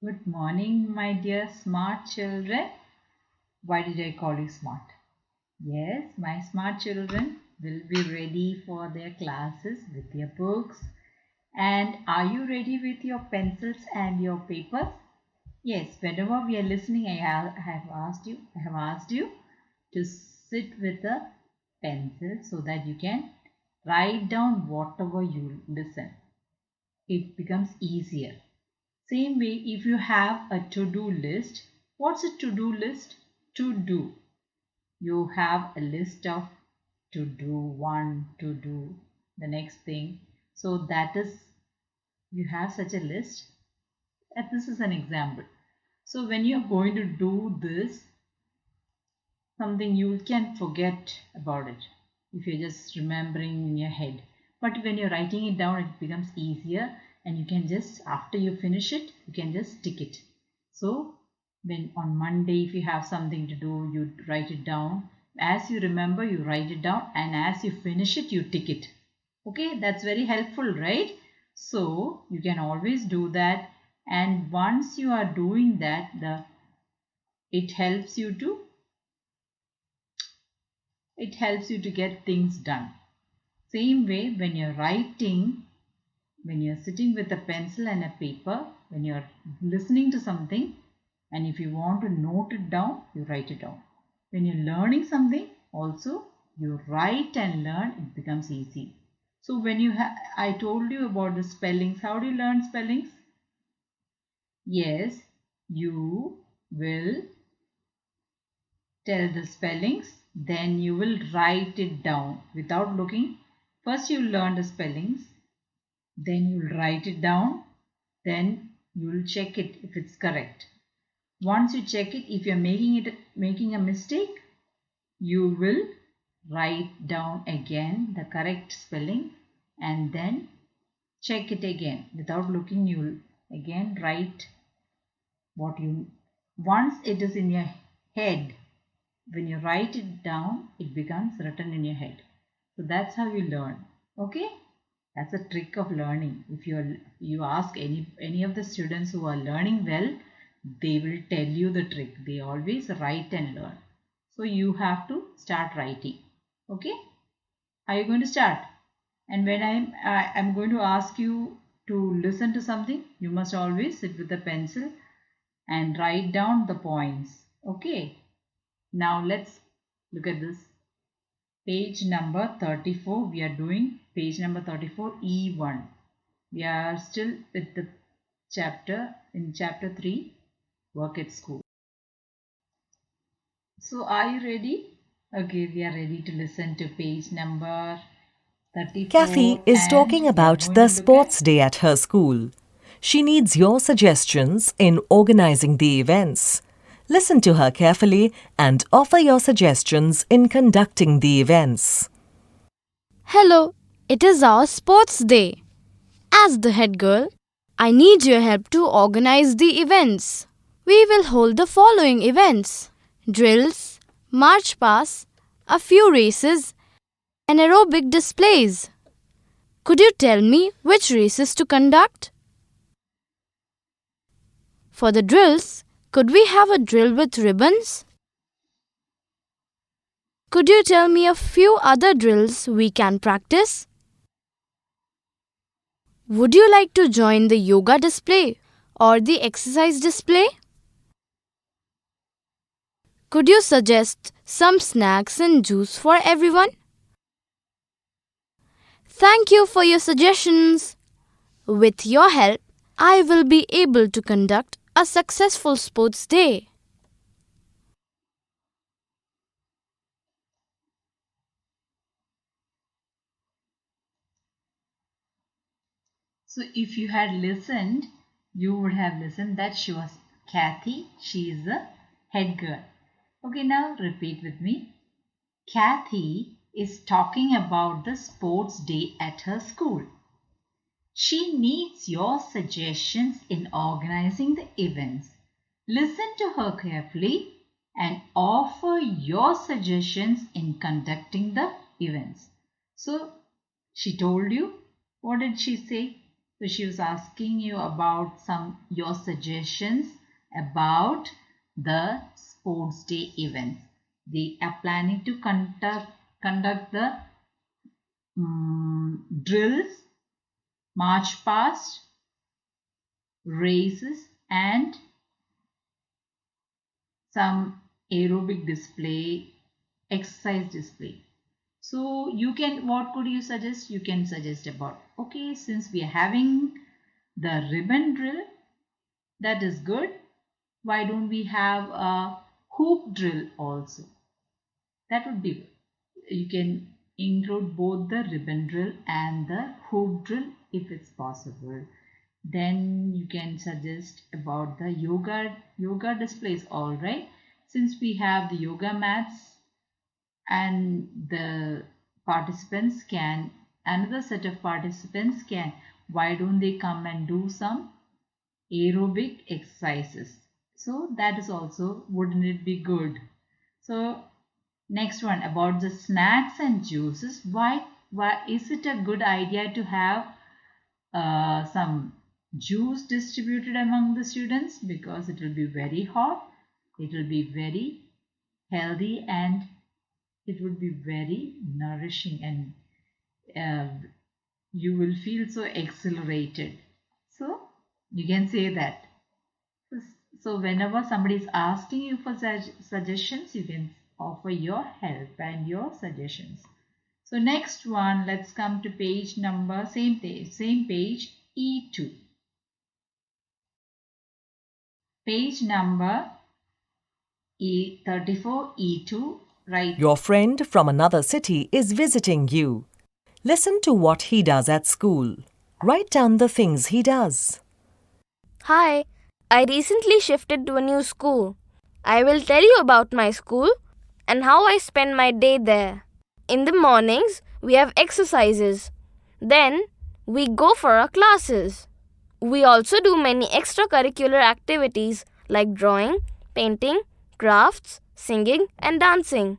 Good morning, my dear smart children. Why did I call you smart? Yes, my smart children will be ready for their classes with their books. And are you ready with your pencils and your papers? Yes, whenever we are listening, I have asked you to sit with a pencil so that you can write down whatever you listen. It becomes easier. Same way, if you have a to-do list, what's a to-do list? To do. You have a list of to do, one to do, the next thing. So that is, you have such a list. And this is an example. So when you're going to do this, something you can forget about it if you're just remembering in your head. But when you're writing it down, it becomes easier and you can just, after you finish it, you can just tick it. So when on Monday, if you have something to do, you write it down. As you remember, you write it down, and as you finish it, you tick it. Okay, that's very helpful, right? So you can always do that. And once you are doing that, it helps you to it helps you to get things done. Same way, when you're writing, when you're sitting with a pencil and a paper, when you're listening to something, and if you want to note it down, you write it down. When you're learning something, also you write and learn, it becomes easy. So when I told you about the spellings. How do you learn spellings? Yes, you will tell the spellings, then you will write it down without looking. First you learn the spellings, then you'll write it down, then you'll check it if it's correct. Once you check it, if you're making a mistake, you will write down again the correct spelling and then check it again. Without looking, you'll again write what you once it is in your head. When you write it down, it becomes written in your head. So that's how you learn. Okay, that's a trick of learning. If you ask any of the students who are learning well, they will tell you the trick. They always write and learn. So you have to start writing. Okay, are you going to start? And when I'm going to ask you to listen to something, you must always sit with a pencil and write down the points. Okay, now let's look at this. Page number 34. We are doing page number 34, E1. We are still with the chapter in chapter 3, work at school. So are you ready? Okay, we are ready to listen to page number 34, Kathy is and talking we are about going the to look at. sports day at her school. She needs your suggestions in organizing the events. Listen to her carefully and offer your suggestions in conducting the events. Hello, it is our sports day. As the head girl, I need your help to organize the events. We will hold the following events: drills, march past, a few races, and aerobic displays. Could you tell me which races to conduct? For the drills, could we have a drill with ribbons? Could you tell me a few other drills we can practice? Would you like to join the yoga display or the exercise display? Could you suggest some snacks and juice for everyone? Thank you for your suggestions. With your help, I will be able to conduct a successful sports day. So if you had listened, you would have listened that she was Kathy. She is the head girl. Okay, now repeat with me. Kathy is talking about the sports day at her school. She needs your suggestions in organizing the events. Listen to her carefully and offer your suggestions in conducting the events. So she told you, what did she say? So she was asking you about your suggestions about the sports day events. They are planning to conduct the drills, march past, races, and some aerobic display, exercise display. So you can, what could you suggest? You can suggest about, okay, since we are having the ribbon drill, that is good. Why don't we have a hoop drill also? That would be good. You can include both the ribbon drill and the hoop drill if it's possible. Then you can suggest about the yoga displays, all right. Since we have the yoga mats and the participants can, another set of participants can, why don't they come and do some aerobic exercises? So that is also, wouldn't it be good? So next one about the snacks and juices. Why is it a good idea to have some juice distributed among the students? Because it will be very hot, it will be very healthy, and it would be very nourishing, and you will feel so exhilarated. So you can say that. So whenever somebody is asking you for suggestions, you can offer your help and your suggestions. So next one, let's come to page number, same page, E2. Page number E34, E2, right. Your friend from another city is visiting you. Listen to what he does at school. Write down the things he does. Hi, I recently shifted to a new school. I will tell you about my school and how I spend my day there. In the mornings, we have exercises. Then, we go for our classes. We also do many extracurricular activities like drawing, painting, crafts, singing, and dancing.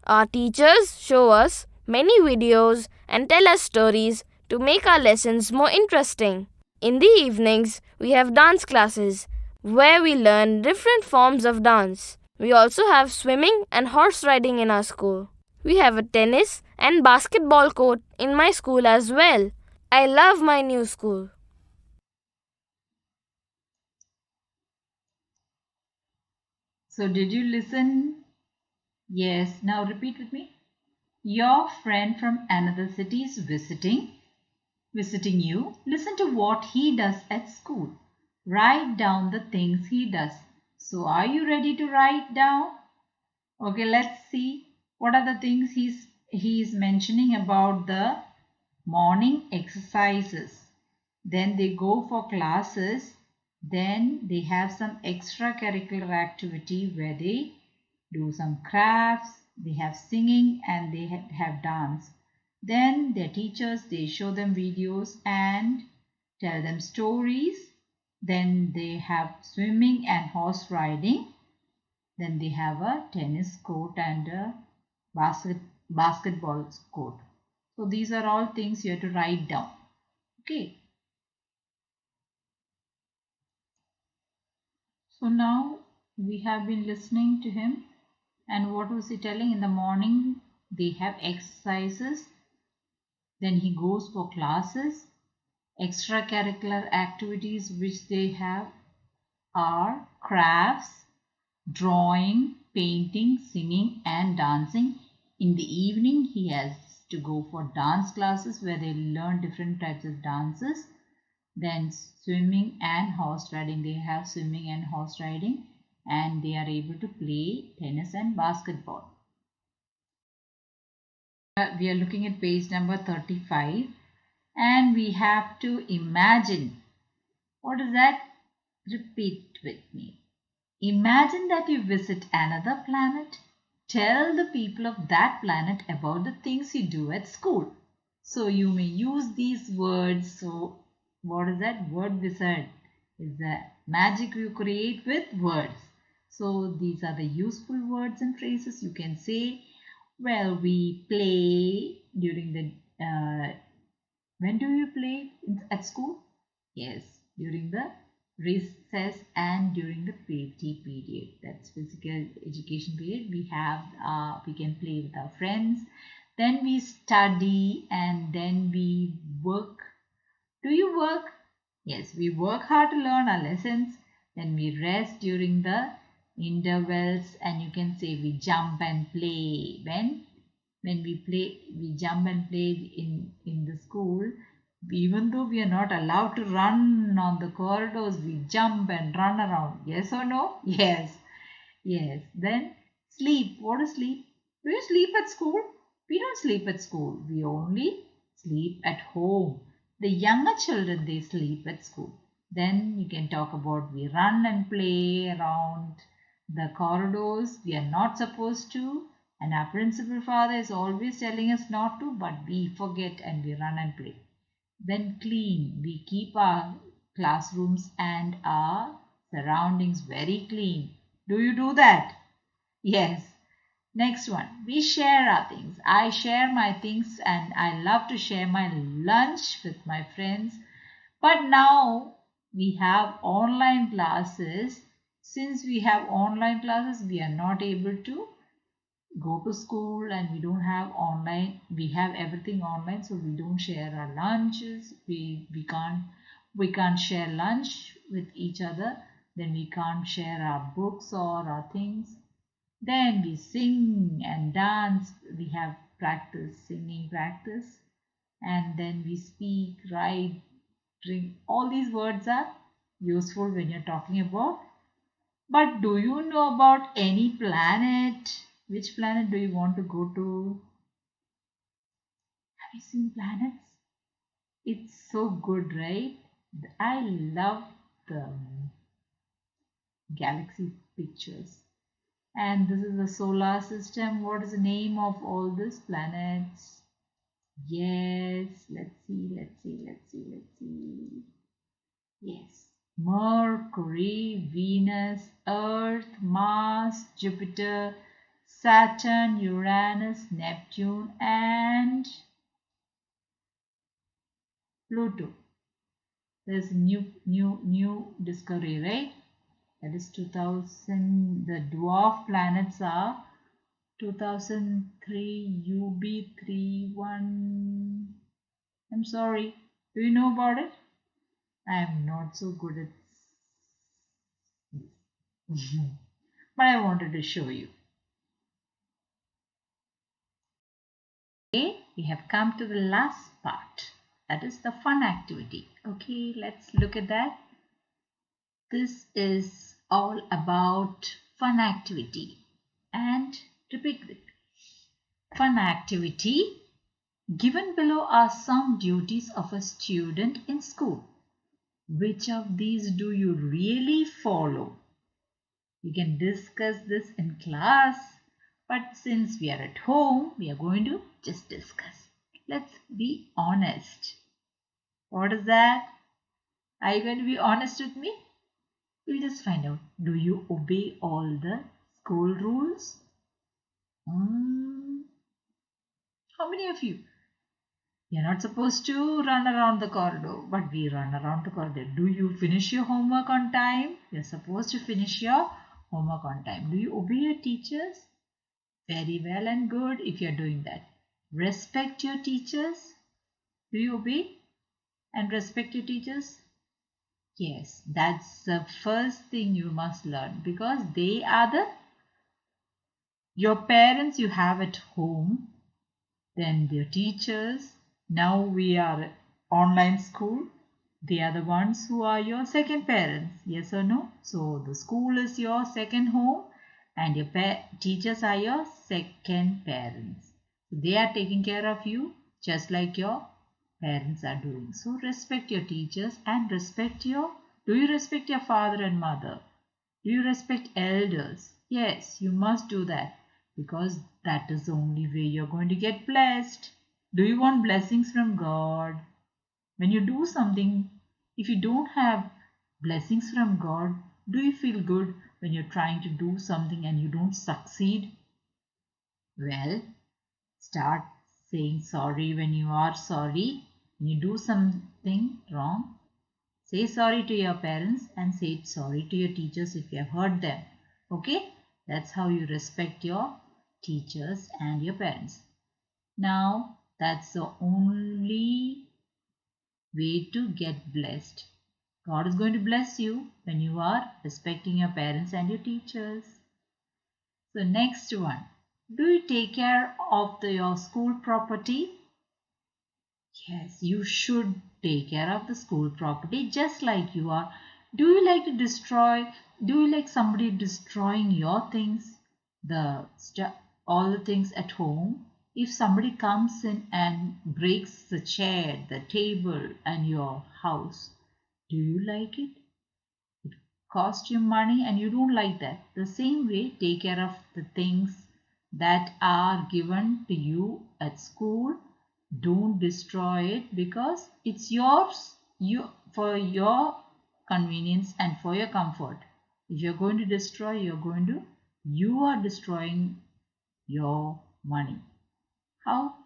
Our teachers show us many videos and tell us stories to make our lessons more interesting. In the evenings, we have dance classes where we learn different forms of dance. We also have swimming and horse riding in our school. We have a tennis and basketball court in my school as well. I love my new school. So did you listen? Yes, now repeat with me. Your friend from another city is visiting you. Listen to what he does at school. Write down the things he does. So are you ready to write down? Okay, let's see what are the things he's mentioning about the morning exercises. Then they go for classes. Then they have some extracurricular activity where they do some crafts, they have singing, and they have dance. Then their teachers, they show them videos and tell them stories. Then they have swimming and horse riding. Then they have a tennis court and a basketball court. So these are all things you have to write down. Okay. So now we have been listening to him, and what was he telling? In the morning they have exercises, then he goes for classes. Extracurricular activities which they have are crafts, drawing, painting, singing, and dancing. In the evening he has to go for dance classes where they learn different types of dances. Then swimming and horse riding, they have swimming and horse riding, and they are able to play tennis and basketball. We are looking at page number 35, and we have to imagine. What is that? Repeat with me. Imagine that you visit another planet. Tell the people of that planet about the things you do at school. So you may use these words. So what is that? Word wizard is the magic you create with words. So these are the useful words and phrases you can say. Well, we play during the when do you play at school? Yes, during the recess and during the PT period. That's physical education period. We can play with our friends. Then we study and then we work. Do you work? Yes, we work hard to learn our lessons. Then we rest during the intervals, and you can say we jump and play. When we play, we jump and play in the school. Even though we are not allowed to run on the corridors, we jump and run around. Yes or no? Yes. Yes. Then sleep. What is sleep? Do you sleep at school? We don't sleep at school. We only sleep at home. The younger children, they sleep at school. Then you can talk about we run and play around the corridors. We are not supposed to. And our principal father is always telling us not to, but we forget and we run and play. Then clean. We keep our classrooms and our surroundings very clean. Do you do that? Yes. Next one. We share our things. I share my things and I love to share my lunch with my friends. But now we have online classes. Since we have online classes, we are not able to go to school and we don't have online. We have everything online, so we don't share our lunches. We can't share lunch with each other. Then we can't share our books or our things. Then we sing and dance. We have practice, singing practice. And then we speak, write, drink. All these words are useful when you're talking about. But do you know about any planet? Which planet do you want to go to? Have you seen planets? It's so good, right? I love the galaxy pictures. And this is the solar system. What is the name of all these planets? Yes, let's see. Yes. Mercury, Venus, Earth, Mars, Jupiter, Saturn, Uranus, Neptune, and Pluto. There's a new discovery, right? That is 2000. The dwarf planets are 2003 UB31. I'm sorry. Do you know about it? I am not so good at but I wanted to show you. Okay, we have come to the last part. That is the fun activity. Okay, let's look at that. This is all about fun activity. And repeat with me. Fun activity. Given below are some duties of a student in school. Which of these do you really follow? You can discuss this in class, but since we are at home, we are going to just discuss. Let's be honest. What is that? Are you going to be honest with me? We'll just find out. Do you obey all the school rules? How many of you? You're not supposed to run around the corridor, but we run around the corridor. Do you finish your homework on time? You're supposed to finish your homework on time. Do you obey your teachers? Very well and good if you're doing that. Respect your teachers. Do you obey and respect your teachers? Yes, that's the first thing you must learn because they are your parents you have at home, then their teachers. Now we are online school. They are the ones who are your second parents. Yes or no? So the school is your second home and your teachers are your second parents. They are taking care of you just like your parents are doing. So respect your teachers and do you respect your father and mother? Do you respect elders? Yes, you must do that because that is the only way you're going to get blessed. Do you want blessings from God? When you do something, if you don't have blessings from God, do you feel good when you're trying to do something and you don't succeed? Well, start saying sorry when you are sorry. When you do something wrong, Say sorry to your parents and say sorry to your teachers if you have hurt them. Okay? That's how you respect your teachers and your parents. Now, that's the only way to get blessed. God is going to bless you when you are respecting your parents and your teachers. So next one. Do you take care of your school property? Yes, you should take care of the school property just like you are. Do you like to destroy? Do you like somebody destroying your things? All the things at home? If somebody comes in and breaks the chair, the table and your house, do you like it? It costs you money and you don't like that. The same way, take care of the things that are given to you at school. Don't destroy it because it's yours, for your convenience and for your comfort. If you're going to destroy, you are destroying your money. How?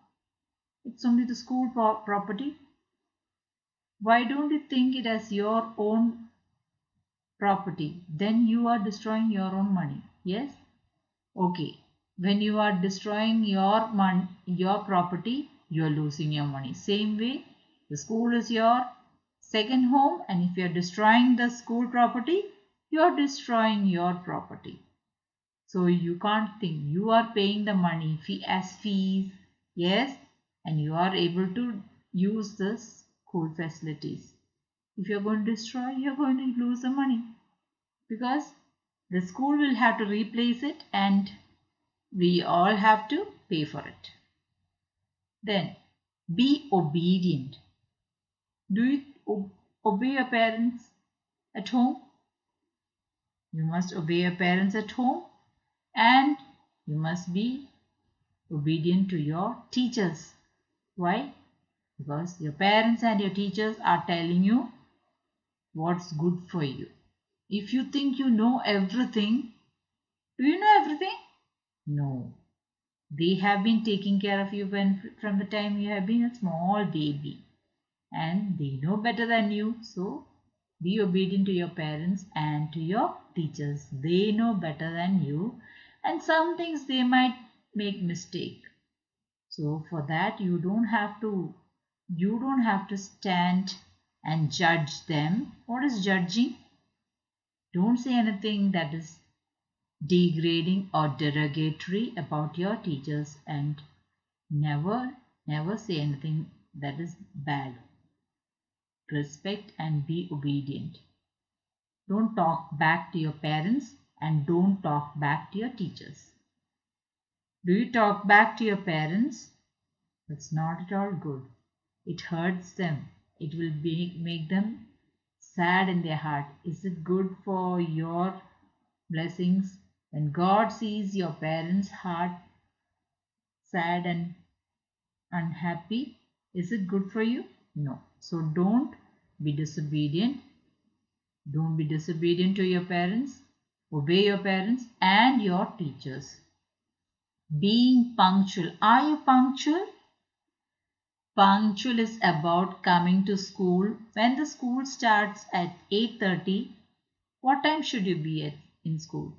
It's only the school property. Why don't you think it as your own property? Then you are destroying your own money. Yes? Okay. When you are destroying your property, you are losing your money. Same way, the school is your second home, and if you are destroying the school property, you are destroying your property. So you can't think. You are paying the money as fees, yes, and you are able to use the school facilities. If you are going to destroy, you are going to lose the money because the school will have to replace it and we all have to pay for it. Then, be obedient. Do you obey your parents at home? You must obey your parents at home and you must be obedient to your teachers. Why? Because your parents and your teachers are telling you what's good for you. If you think you know everything, do you know everything? No. They have been taking care of you from the time you have been a small baby. And they know better than you. So be obedient to your parents and to your teachers. They know better than you. And some things they might make mistake. So for that you don't have to stand and judge them. What is judging? Don't say anything that is degrading or derogatory about your teachers and never say anything that is bad. Respect and be obedient. Don't talk back to your parents and don't talk back to your teachers. Do you talk back to your parents? That's not at all good. It hurts them. It will make them sad in their heart. Is it good for your blessings? When God sees your parents' heart sad and unhappy, is it good for you? No. So don't be disobedient. Don't be disobedient to your parents. Obey your parents and your teachers. Being punctual. Are you punctual? Punctual is about coming to school. When the school starts at 8:30, what time should you be in school?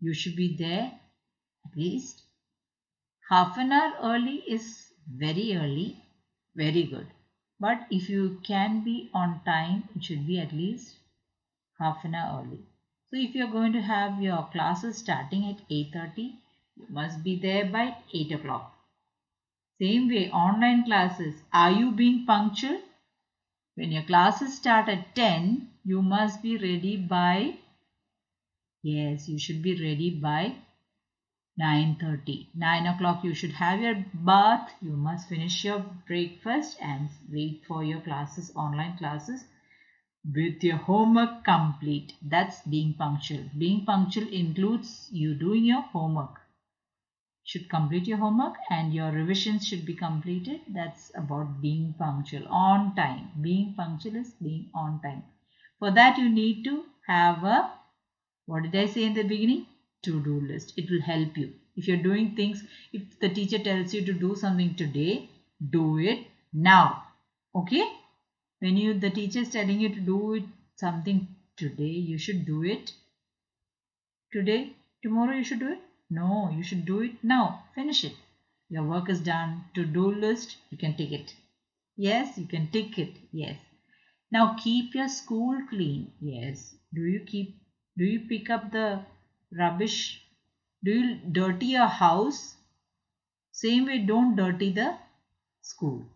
You should be there at least half an hour early is very early, very good. But if you can be on time, it should be at least half an hour early. So if you're going to have your classes starting at 8:30, you must be there by 8 o'clock. Same way, online classes. Are you being punctual? When your classes start at 10, you must be ready by, yes, you should be ready by 9:30. 9 o'clock you should have your bath. You must finish your breakfast and wait for your classes, online classes with your homework complete. That's being punctual. Being punctual includes you doing your homework. Should complete your homework and your revisions should be completed. That's about being punctual, on time. Being punctual is being on time. For that you need to have a, what did I say in the beginning? To-do list. It will help you. If you're doing things, if the teacher tells you to do something today, do it now. Okay? When the teacher is telling you to do it something today, you should do it today. Tomorrow you should do it. No, you should do it now. Finish it. Your work is done. To-do list, you can tick it. Yes, you can tick it. Yes. Now keep your school clean. Yes. Do you pick up the rubbish? Do you dirty your house? Same way, don't dirty the school.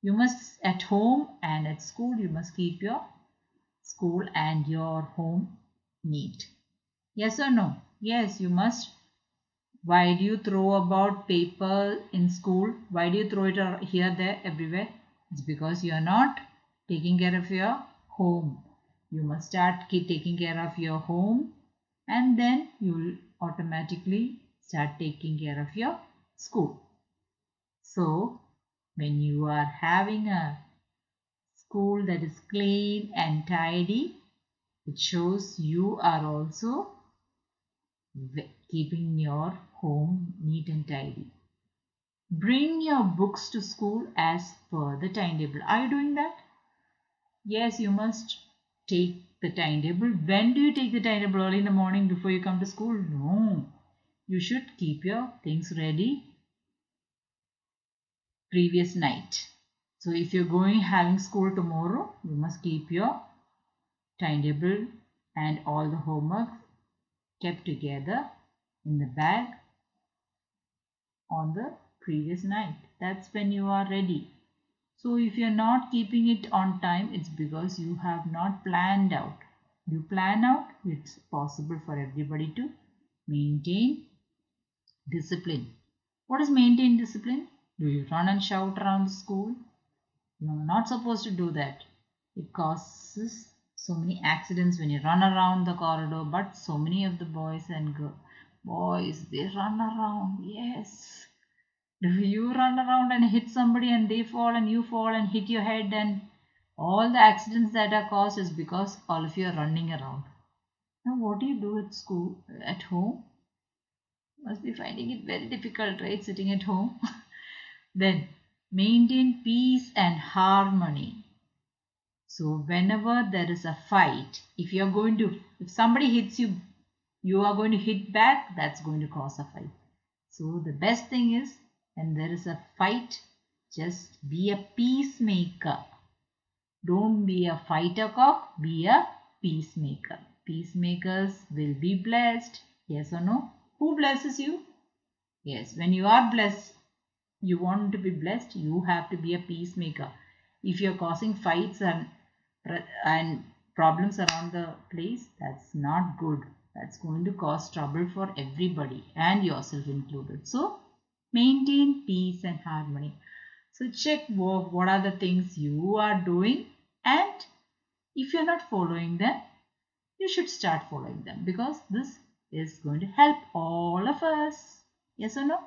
You must, at home and at school, you must keep your school and your home neat. Yes or no? Yes, you must. Why do you throw about paper in school? Why do you throw it here, there, everywhere? It's because you are not taking care of your home. You must start taking care of your home, and then you will automatically start taking care of your school. So, when you are having a school that is clean and tidy, it shows you are also keeping your home neat and tidy. Bring your books to school as per the timetable. Are you doing that? Yes, you must take the timetable. When do you take the timetable? Early in the morning before you come to school? No. You should keep your things ready previous night. So if you're having school tomorrow, you must keep your timetable and all the homework kept together in the bag on the previous night. That's when you are ready. So if you're not keeping it on time, it's because you have not planned out. You plan out, it's possible for everybody to maintain discipline. What is maintain discipline? Do you run and shout around the school? You are not supposed to do that. It causes so many accidents when you run around the corridor, but so many of the boys and boys, they run around. Yes. If you run around and hit somebody and they fall and you fall and hit your head, and all the accidents that are caused is because all of you are running around. Now what do you do at school, at home? Must be finding it very difficult, right? Sitting at home. Then maintain peace and harmony. So whenever there is a fight, if somebody hits you, you are going to hit back, that's going to cause a fight. So the best thing is, when there is a fight, just be a peacemaker. Don't be a fighter cock, be a peacemaker. Peacemakers will be blessed. Yes or no? Who blesses you? Yes, when you are blessed, you want to be blessed, you have to be a peacemaker. If you're causing fights and problems around the place, that's not good. That's going to cause trouble for everybody and yourself included. So maintain peace and harmony. So check what are the things you are doing, and if you're not following them, you should start following them, because this is going to help all of us. Yes or no?